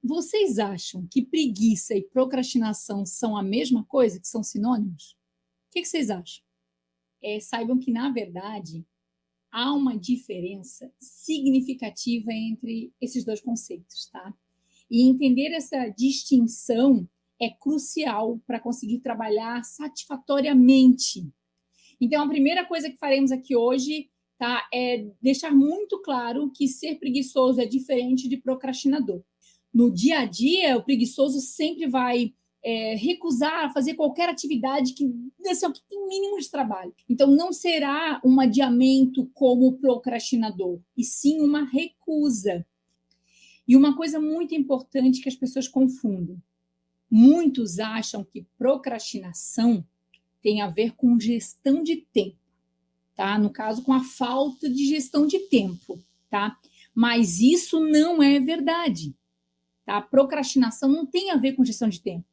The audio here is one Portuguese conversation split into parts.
Vocês acham que preguiça e procrastinação são a mesma coisa, que são sinônimos? O que vocês acham? Saibam que, na verdade, há uma diferença significativa entre esses dois conceitos, tá? E entender essa distinção é crucial para conseguir trabalhar satisfatoriamente. Então, a primeira coisa que faremos aqui hoje, tá, é deixar muito claro que ser preguiçoso é diferente de procrastinador. No dia a dia, o preguiçoso sempre vai recusar fazer qualquer atividade que tem mínimo de trabalho. Então, não será um adiamento como o procrastinador, e sim uma recusa. E uma coisa muito importante que as pessoas confundem. Muitos acham que procrastinação tem a ver com gestão de tempo, tá? No caso, com a falta de gestão de tempo, tá? Mas isso não é verdade, tá? Procrastinação não tem a ver com gestão de tempo.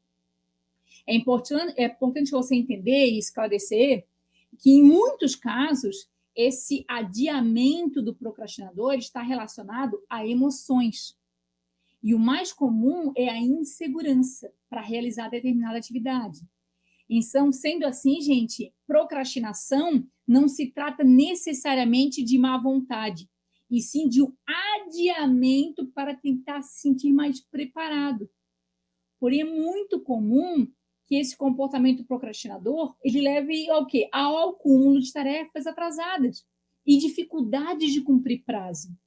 É importante você entender e esclarecer que, em muitos casos, esse adiamento do procrastinador está relacionado a emoções. E o mais comum é a insegurança para realizar determinada atividade. Então, sendo assim, gente, procrastinação não se trata necessariamente de má vontade, e sim de um adiamento para tentar se sentir mais preparado. Porém, é muito comum que esse comportamento procrastinador ele leve ao quê? Ao acúmulo de tarefas atrasadas e dificuldades de cumprir prazo.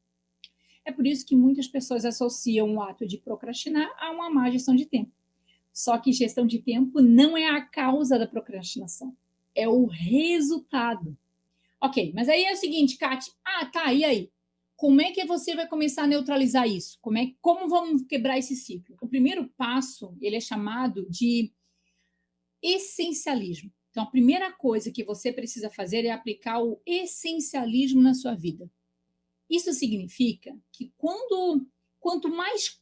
É por isso que muitas pessoas associam o ato de procrastinar a uma má gestão de tempo. Só que gestão de tempo não é a causa da procrastinação, é o resultado. Ok, mas aí é o seguinte, Kati, e aí? Como é que você vai começar a neutralizar isso? Como vamos quebrar esse ciclo? O primeiro passo, ele é chamado de essencialismo. Então, a primeira coisa que você precisa fazer é aplicar o essencialismo na sua vida. Isso significa que quanto mais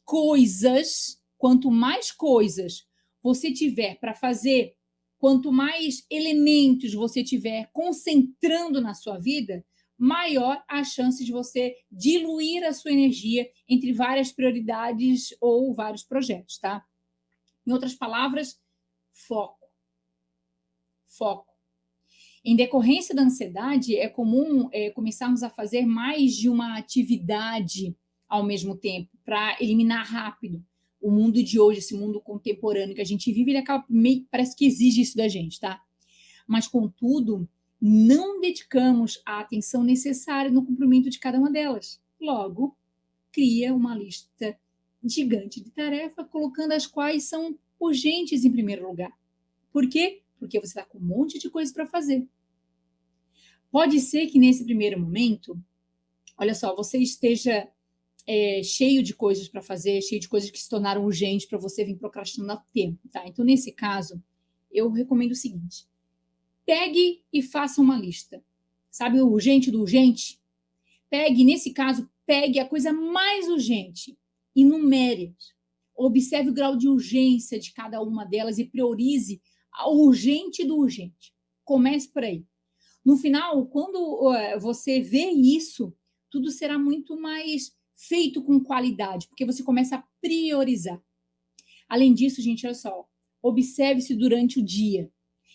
coisas você tiver para fazer, quanto mais elementos você tiver concentrando na sua vida, maior a chance de você diluir a sua energia entre várias prioridades ou vários projetos, tá? Em outras palavras, foco. Em decorrência da ansiedade, é comum começarmos a fazer mais de uma atividade ao mesmo tempo, para eliminar rápido. O mundo de hoje, esse mundo contemporâneo que a gente vive, ele acaba parece que exige isso da gente, tá? Mas, contudo, não dedicamos a atenção necessária no cumprimento de cada uma delas. Logo, cria uma lista gigante de tarefas, colocando as quais são urgentes em primeiro lugar. Por quê? Porque você está com um monte de coisa para fazer. Pode ser que nesse primeiro momento, olha só, você esteja cheio de coisas para fazer, cheio de coisas que se tornaram urgentes para você vir procrastinando há tempo, tá? Então, nesse caso, eu recomendo o seguinte: pegue e faça uma lista. Sabe o urgente do urgente? Pegue a coisa mais urgente e numere. Observe o grau de urgência de cada uma delas e priorize o urgente do urgente. Comece por aí. No final, quando você vê isso, tudo será muito mais feito com qualidade, porque você começa a priorizar. Além disso, gente, olha só, observe-se durante o dia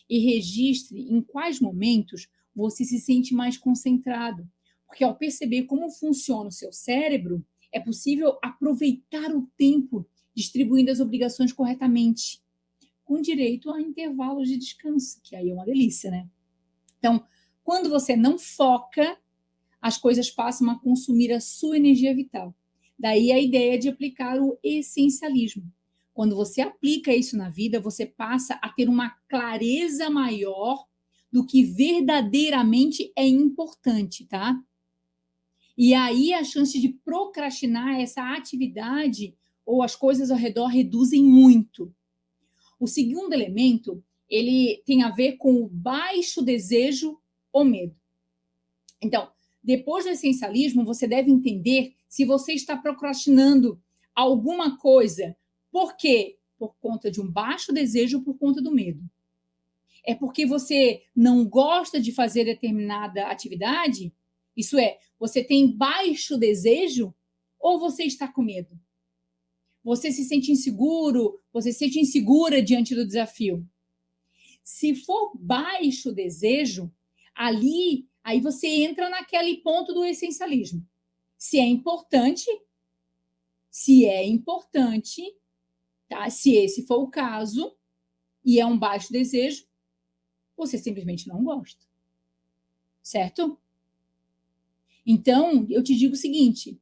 e registre em quais momentos você se sente mais concentrado, porque ao perceber como funciona o seu cérebro, é possível aproveitar o tempo distribuindo as obrigações corretamente, com direito a intervalos de descanso, que aí é uma delícia, né? Então, quando você não foca, as coisas passam a consumir a sua energia vital. Daí a ideia de aplicar o essencialismo. Quando você aplica isso na vida, você passa a ter uma clareza maior do que verdadeiramente é importante, tá? E aí a chance de procrastinar essa atividade ou as coisas ao redor reduzem muito. O segundo elemento, ele tem a ver com o baixo desejo ou medo. Então, depois do essencialismo, você deve entender se você está procrastinando alguma coisa. Por quê? Por conta de um baixo desejo ou por conta do medo. É porque você não gosta de fazer determinada atividade? Isso é, você tem baixo desejo ou você está com medo? Você se sente inseguro, você se sente insegura diante do desafio. Se for baixo desejo, aí você entra naquele ponto do essencialismo. Se é importante, tá? Se esse for o caso, e é um baixo desejo, você simplesmente não gosta. Certo? Então, eu te digo o seguinte,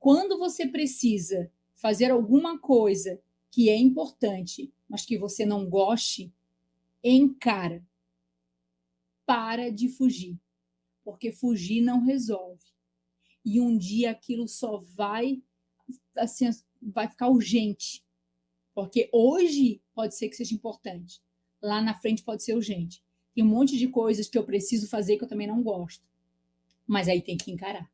quando você precisa fazer alguma coisa que é importante, mas que você não goste, encara. Para de fugir, porque fugir não resolve. E um dia aquilo só vai, assim, vai ficar urgente, porque hoje pode ser que seja importante, lá na frente pode ser urgente. Tem um monte de coisas que eu preciso fazer que eu também não gosto, mas aí tem que encarar.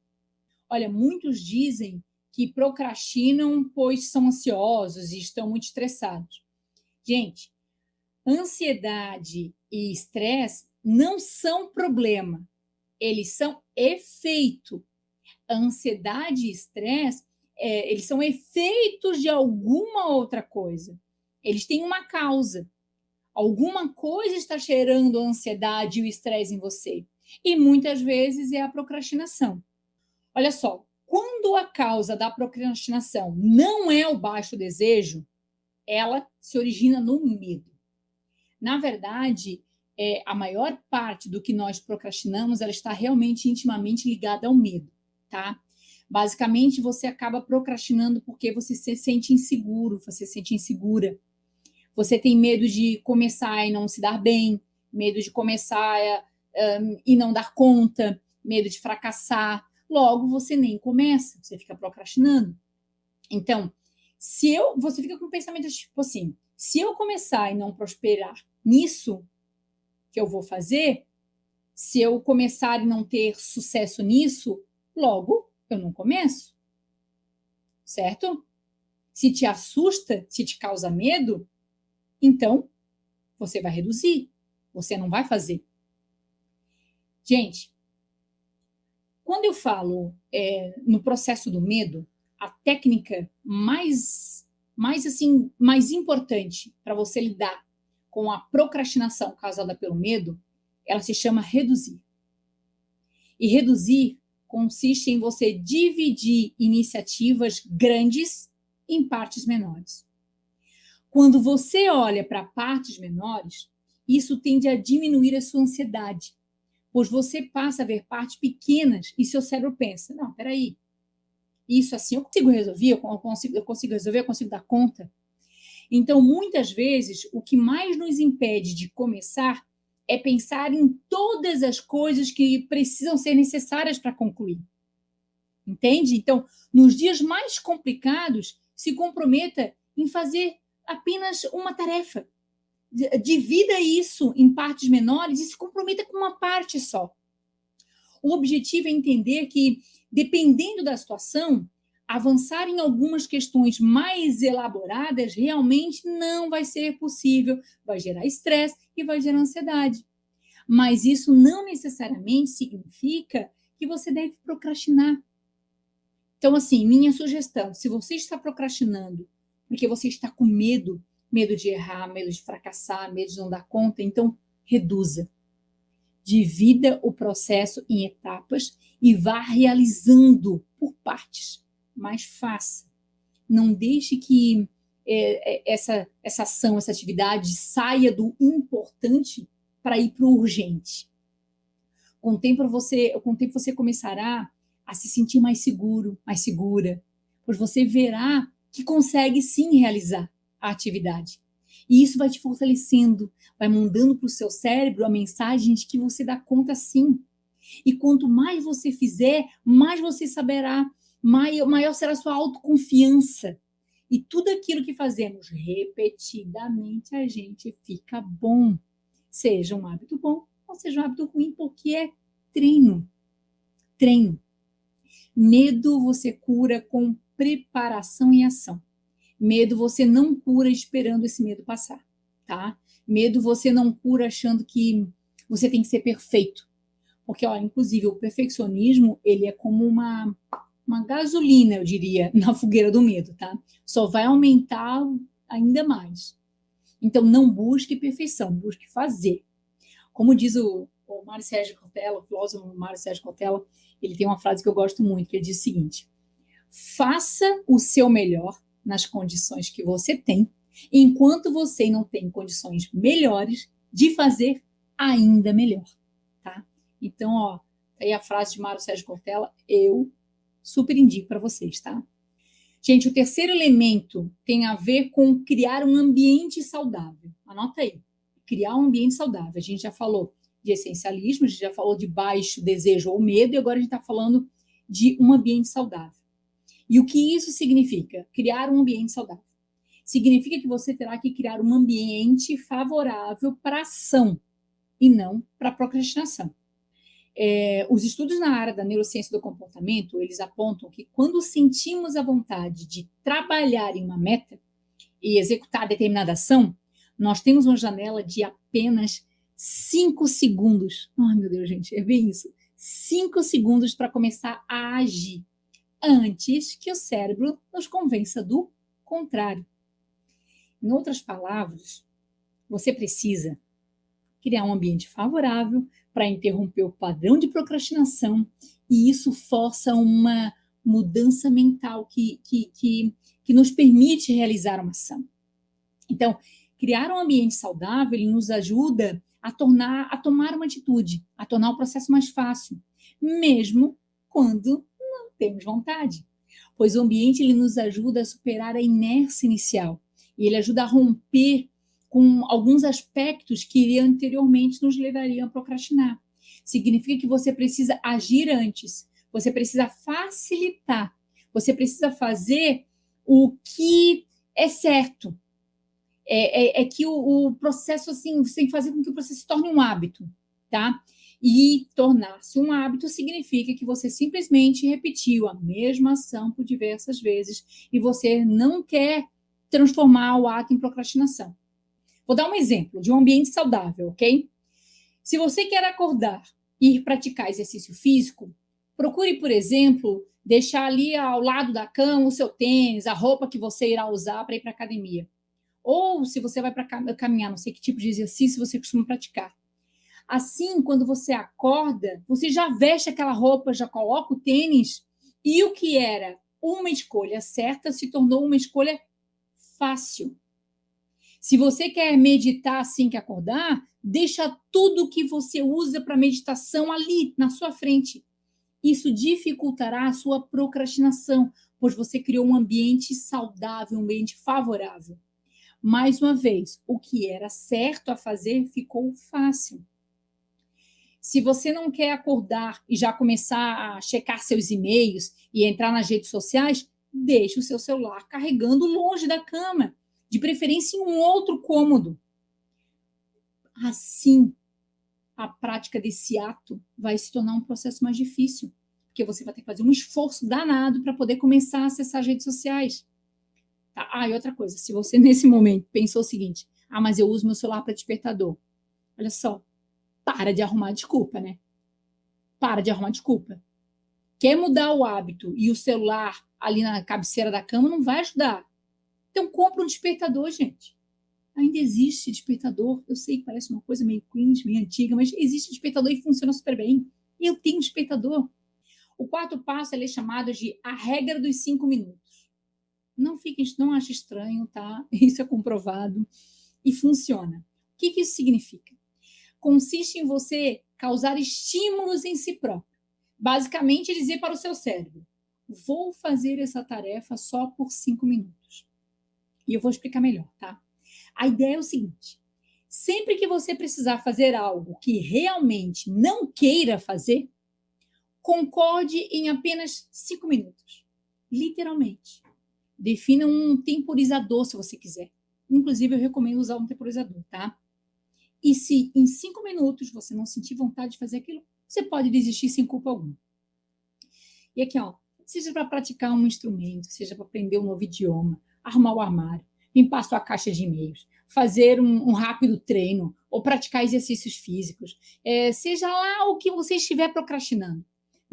Olha, muitos dizem que procrastinam pois são ansiosos e estão muito estressados. Gente, ansiedade e estresse não são problema, eles são efeito. A ansiedade e estresse, eles são efeitos de alguma outra coisa. Eles têm uma causa. Alguma coisa está gerando a ansiedade e o estresse em você. E muitas vezes é a procrastinação. Olha só, quando a causa da procrastinação não é o baixo desejo, ela se origina no medo. Na verdade, a maior parte do que nós procrastinamos, ela está realmente intimamente ligada ao medo, tá? Basicamente, você acaba procrastinando porque você se sente inseguro, você se sente insegura. Você tem medo de começar e não se dar bem, medo de começar e não dar conta, medo de fracassar. Logo, você nem começa, você fica procrastinando. Então, você fica com um pensamento tipo assim, se eu começar e não prosperar nisso que eu vou fazer, se eu começar e não ter sucesso nisso, logo eu não começo. Certo? Se te assusta, se te causa medo, então você vai reduzir, você não vai fazer. Gente, quando eu falo no processo do medo, a técnica mais importante para você lidar com a procrastinação causada pelo medo, ela se chama reduzir. E reduzir consiste em você dividir iniciativas grandes em partes menores. Quando você olha para partes menores, isso tende a diminuir a sua ansiedade, pois você passa a ver partes pequenas e seu cérebro pensa, não, peraí, isso assim eu consigo resolver, eu consigo dar conta. Então, muitas vezes, o que mais nos impede de começar é pensar em todas as coisas que precisam ser necessárias para concluir. Entende? Então, nos dias mais complicados, se comprometa em fazer apenas uma tarefa. Divida isso em partes menores e se comprometa com uma parte só. O objetivo é entender que, dependendo da situação, avançar em algumas questões mais elaboradas realmente não vai ser possível, vai gerar estresse e vai gerar ansiedade. Mas isso não necessariamente significa que você deve procrastinar. Então, assim, minha sugestão, se você está procrastinando porque você está com medo de errar, medo de fracassar, medo de não dar conta, então reduza. Divida o processo em etapas e vá realizando por partes, mas faça. Não deixe que essa ação, essa atividade saia do importante para ir para o urgente. Com o tempo você começará a se sentir mais seguro, mais segura, pois você verá que consegue sim realizar a atividade. E isso vai te fortalecendo, vai mandando para o seu cérebro a mensagem de que você dá conta sim. E quanto mais você fizer, mais você saberá, maior será a sua autoconfiança. E tudo aquilo que fazemos repetidamente, a gente fica bom. Seja um hábito bom ou seja um hábito ruim, porque é treino. Treino. Medo você cura com preparação e ação. Medo você não cura esperando esse medo passar, tá? Medo você não cura achando que você tem que ser perfeito. Porque, olha, inclusive, o perfeccionismo, ele é como uma gasolina, eu diria, na fogueira do medo, tá? Só vai aumentar ainda mais. Então, não busque perfeição, busque fazer. Como diz o Mário Sérgio Cortella, o filósofo Mário Sérgio Cortella, ele tem uma frase que eu gosto muito, que ele diz o seguinte: faça o seu melhor nas condições que você tem, enquanto você não tem condições melhores de fazer ainda melhor, tá? Então, ó, aí a frase de Mário Sérgio Cortella, eu super indico para vocês, tá? Gente, o terceiro elemento tem a ver com criar um ambiente saudável. Anota aí. Criar um ambiente saudável. A gente já falou de essencialismo, a gente já falou de baixo desejo ou medo, e agora a gente está falando de um ambiente saudável. E o que isso significa? Criar um ambiente saudável. Significa que você terá que criar um ambiente favorável para ação e não para procrastinação. Os estudos na área da neurociência do comportamento, eles apontam que quando sentimos a vontade de trabalhar em uma meta e executar determinada ação, nós temos uma janela de apenas 5 segundos. Ai, meu Deus, gente, é bem isso. 5 segundos para começar a agir, antes que o cérebro nos convença do contrário. Em outras palavras, você precisa criar um ambiente favorável para interromper o padrão de procrastinação, e isso força uma mudança mental que nos permite realizar uma ação. Então, criar um ambiente saudável, ele nos ajuda a tomar uma atitude, a tornar o processo mais fácil, mesmo quando não temos vontade. Pois o ambiente ele nos ajuda a superar a inércia inicial, e ele ajuda a romper com alguns aspectos que anteriormente nos levariam a procrastinar. Significa que você precisa agir antes, você precisa facilitar, você precisa fazer o que é certo. Que o processo, assim, você tem que fazer com que o processo se torne um hábito, tá? E tornar-se um hábito significa que você simplesmente repetiu a mesma ação por diversas vezes e você não quer transformar o ato em procrastinação. Vou dar um exemplo de um ambiente saudável, ok? Se você quer acordar e ir praticar exercício físico, procure, por exemplo, deixar ali ao lado da cama o seu tênis, a roupa que você irá usar para ir para a academia. Ou se você vai para caminhar, não sei que tipo de exercício você costuma praticar. Assim, quando você acorda, você já veste aquela roupa, já coloca o tênis, e o que era uma escolha certa se tornou uma escolha fácil. Se você quer meditar assim que acordar, deixa tudo que você usa para meditação ali, na sua frente. Isso dificultará a sua procrastinação, pois você criou um ambiente saudável, um ambiente favorável. Mais uma vez, o que era certo a fazer ficou fácil. Se você não quer acordar e já começar a checar seus e-mails e entrar nas redes sociais, deixe o seu celular carregando longe da cama, de preferência em um outro cômodo. Assim, a prática desse ato vai se tornar um processo mais difícil, porque você vai ter que fazer um esforço danado para poder começar a acessar as redes sociais. Tá? E outra coisa, se você nesse momento pensou o seguinte, mas eu uso meu celular para despertador. Olha só, para de arrumar desculpa, né? Para de arrumar desculpa. Quer mudar o hábito e o celular ali na cabeceira da cama não vai ajudar. Então, compra um despertador, gente. Ainda existe despertador. Eu sei que parece uma coisa meio cringe, meio antiga, mas existe despertador e funciona super bem. Eu tenho despertador. O quarto passo é chamado de a regra dos 5 minutos. Não ache estranho, tá? Isso é comprovado e funciona. O que isso significa? Consiste em você causar estímulos em si próprio. Basicamente, dizer para o seu cérebro, vou fazer essa tarefa só por 5 minutos. E eu vou explicar melhor, tá? A ideia é o seguinte, sempre que você precisar fazer algo que realmente não queira fazer, concorde em apenas 5 minutos. Literalmente. Defina um temporizador, se você quiser. Inclusive, eu recomendo usar um temporizador, tá? E se em 5 minutos você não sentir vontade de fazer aquilo, você pode desistir sem culpa alguma. E aqui, ó, seja para praticar um instrumento, seja para aprender um novo idioma, arrumar o armário, limpar sua caixa de e-mails, fazer um rápido treino ou praticar exercícios físicos, seja lá o que você estiver procrastinando.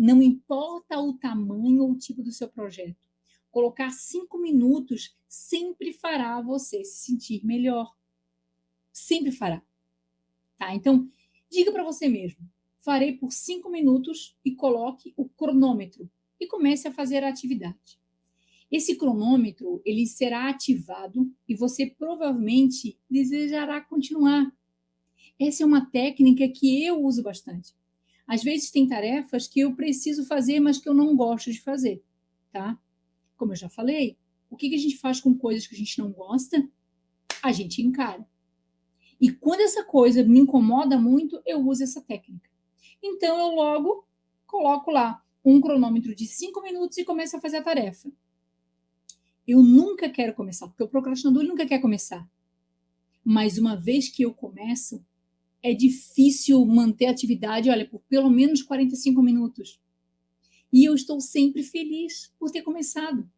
Não importa o tamanho ou o tipo do seu projeto. Colocar 5 minutos sempre fará você se sentir melhor. Sempre fará. Tá? Então, diga para você mesmo: farei por 5 minutos e coloque o cronômetro e comece a fazer a atividade. Esse cronômetro, ele será ativado e você provavelmente desejará continuar. Essa é uma técnica que eu uso bastante. Às vezes tem tarefas que eu preciso fazer, mas que eu não gosto de fazer, tá? Como eu já falei, o que a gente faz com coisas que a gente não gosta? A gente encara. E quando essa coisa me incomoda muito, eu uso essa técnica. Então eu logo coloco lá um cronômetro de 5 minutos e começo a fazer a tarefa. Eu nunca quero começar, porque o procrastinador nunca quer começar. Mas uma vez que eu começo, é difícil manter a atividade, olha, por pelo menos 45 minutos. E eu estou sempre feliz por ter começado.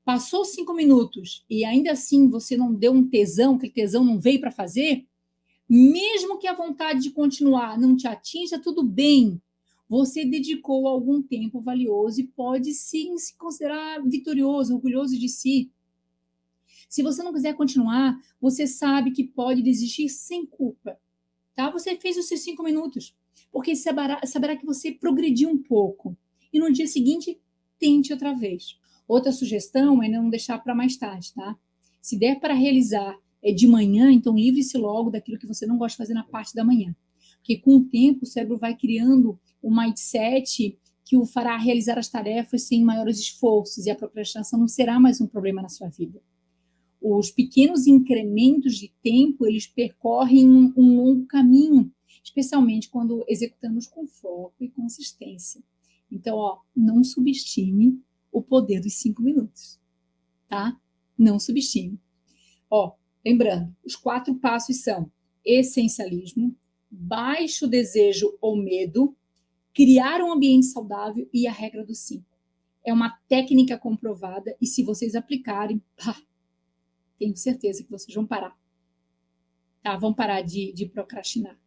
Passou 5 minutos e ainda assim você não deu um tesão, aquele tesão não veio para fazer, mesmo que a vontade de continuar não te atinja, tudo bem. Você dedicou algum tempo valioso e pode sim se considerar vitorioso, orgulhoso de si. Se você não quiser continuar, você sabe que pode desistir sem culpa. Tá? Você fez os seus 5 minutos, porque saberá que você progrediu um pouco. E no dia seguinte, tente outra vez. Outra sugestão é não deixar para mais tarde, tá? Se der para realizar de manhã, então livre-se logo daquilo que você não gosta de fazer na parte da manhã. Porque com o tempo o cérebro vai criando um mindset que o fará realizar as tarefas sem maiores esforços e a procrastinação não será mais um problema na sua vida. Os pequenos incrementos de tempo, eles percorrem um longo caminho, especialmente quando executamos com foco e consistência. Então, não subestime o poder dos 5 minutos, tá? Não subestime. Lembrando, os 4 passos são essencialismo, baixo desejo ou medo, criar um ambiente saudável e a regra dos 5. É uma técnica comprovada e se vocês aplicarem, tenho certeza que vocês vão parar. Tá? Vão parar de procrastinar.